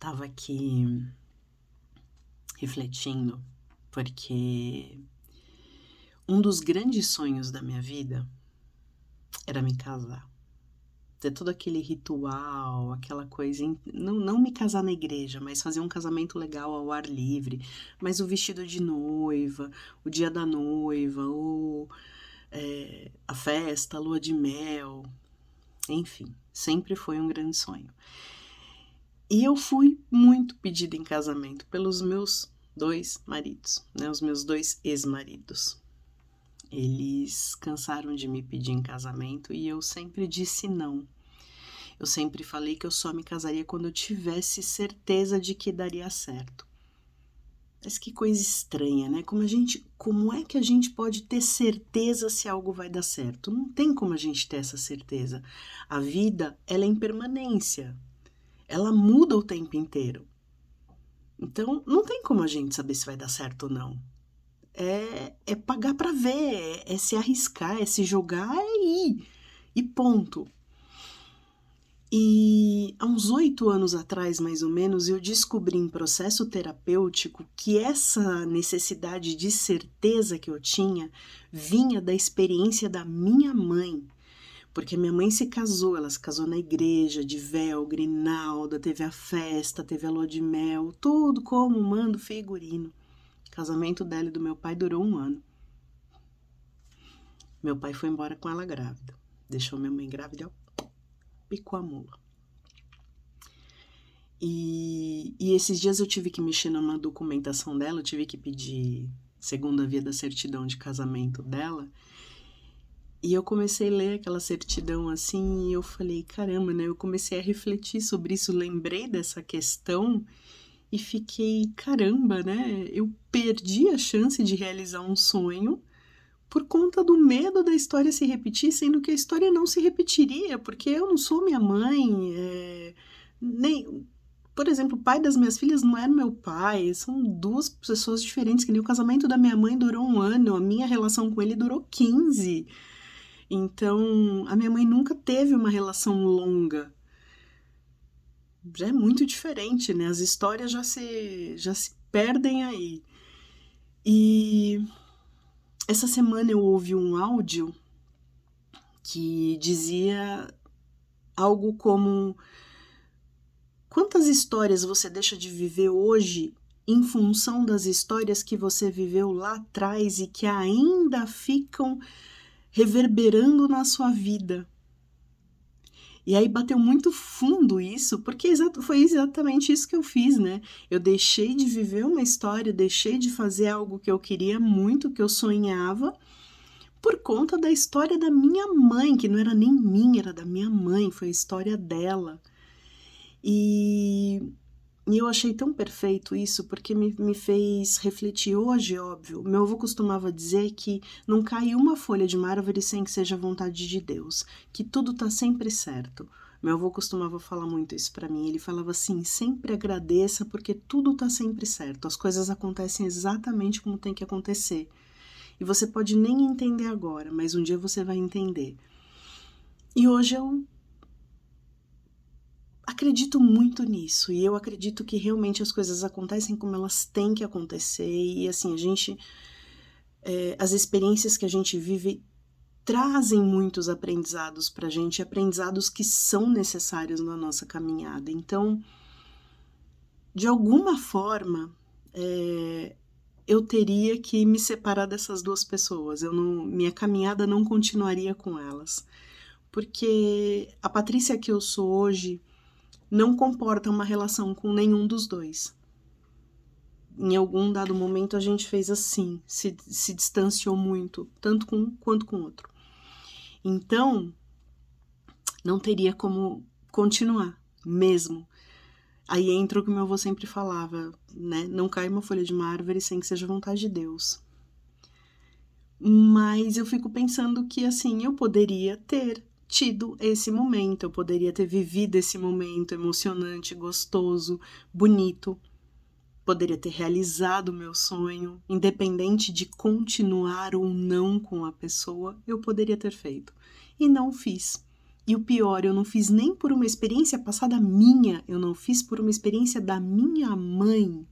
Tava aqui refletindo, porque um dos grandes sonhos da minha vida era me casar. Ter todo aquele ritual, aquela coisa. Não me casar na igreja, mas fazer um casamento legal ao ar livre. Mas o vestido de noiva, o dia da noiva, a festa, a lua de mel. Enfim, sempre foi um grande sonho. E eu fui muito pedida em casamento pelos meus 2 maridos, né? Os meus 2 ex-maridos. Eles cansaram de me pedir em casamento e eu sempre disse não. Eu sempre falei que eu só me casaria quando eu tivesse certeza de que daria certo. Mas que coisa estranha, né? Como é que a gente pode ter certeza se algo vai dar certo? Não tem como a gente ter essa certeza. A vida, ela é impermanência. Ela muda o tempo inteiro. Então, não tem como a gente saber se vai dar certo ou não. É pagar pra ver, é se arriscar, é se jogar, é ir. E ponto. E há uns 8 anos atrás, mais ou menos, eu descobri em processo terapêutico que essa necessidade de certeza que eu tinha vinha da experiência da minha mãe. Porque minha mãe se casou, ela se casou na igreja, de véu, grinalda, teve a festa, teve a lua de mel, tudo como manda o figurino. O casamento dela e do meu pai durou 1 ano. Meu pai foi embora com ela grávida. Deixou minha mãe grávida, picou a mula. E esses dias eu tive que mexer na documentação dela, eu tive que pedir segunda via da certidão de casamento dela. E eu comecei a ler aquela certidão assim e eu falei, caramba, né? Eu comecei a refletir sobre isso, lembrei dessa questão e fiquei, caramba, né? Eu perdi a chance de realizar um sonho por conta do medo da história se repetir, sendo que a história não se repetiria, porque eu não sou minha mãe, nem... Por exemplo, o pai das minhas filhas não era meu pai, são 2 pessoas diferentes, que nem o casamento da minha mãe durou 1 ano, a minha relação com ele durou 15. Então, a minha mãe nunca teve uma relação longa. Já é muito diferente, né? As histórias já se perdem aí. E essa semana eu ouvi um áudio que dizia algo como: quantas histórias você deixa de viver hoje em função das histórias que você viveu lá atrás e que ainda ficam reverberando na sua vida? E aí bateu muito fundo isso, porque foi exatamente isso que eu fiz, né? Eu deixei de viver uma história, deixei de fazer algo que eu queria muito, que eu sonhava, por conta da história da minha mãe, que não era nem minha, era da minha mãe, foi a história dela. E eu achei tão perfeito isso, porque me fez refletir. Hoje, óbvio, meu avô costumava dizer que não cai uma folha de uma árvore sem que seja vontade de Deus, que tudo tá sempre certo. Meu avô costumava falar muito isso pra mim, ele falava assim, sempre agradeça porque tudo tá sempre certo, as coisas acontecem exatamente como tem que acontecer. E você pode nem entender agora, mas um dia você vai entender. E hoje eu acredito muito nisso, e eu acredito que realmente as coisas acontecem como elas têm que acontecer, e assim, as experiências que a gente vive trazem muitos aprendizados pra gente, aprendizados que são necessários na nossa caminhada. Então, de alguma forma, eu teria que me separar dessas 2 pessoas, minha caminhada não continuaria com elas, porque a Patrícia que eu sou hoje não comporta uma relação com nenhum dos 2. Em algum dado momento a gente fez assim, se distanciou muito, tanto com um quanto com o outro. Então, não teria como continuar, mesmo. Aí entra o que meu avô sempre falava, né? Não cai uma folha de uma árvore sem que seja vontade de Deus. Mas eu fico pensando que, assim, eu poderia ter tido esse momento, eu poderia ter vivido esse momento emocionante, gostoso, bonito, poderia ter realizado o meu sonho, independente de continuar ou não com a pessoa, eu poderia ter feito. E não fiz. E o pior, eu não fiz nem por uma experiência passada minha, eu não fiz por uma experiência da minha mãe.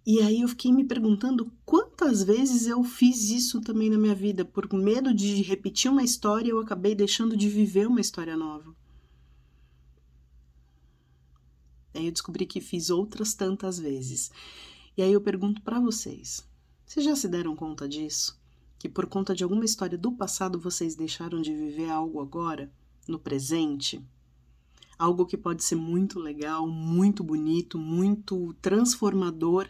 E aí eu fiquei me perguntando quantas vezes eu fiz isso também na minha vida. Por medo de repetir uma história, eu acabei deixando de viver uma história nova. Aí eu descobri que fiz outras tantas vezes. E aí eu pergunto pra vocês, já se deram conta disso? Que por conta de alguma história do passado vocês deixaram de viver algo agora, no presente? Algo que pode ser muito legal, muito bonito, muito transformador.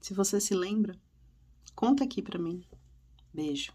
Se você se lembra, conta aqui pra mim. Beijo.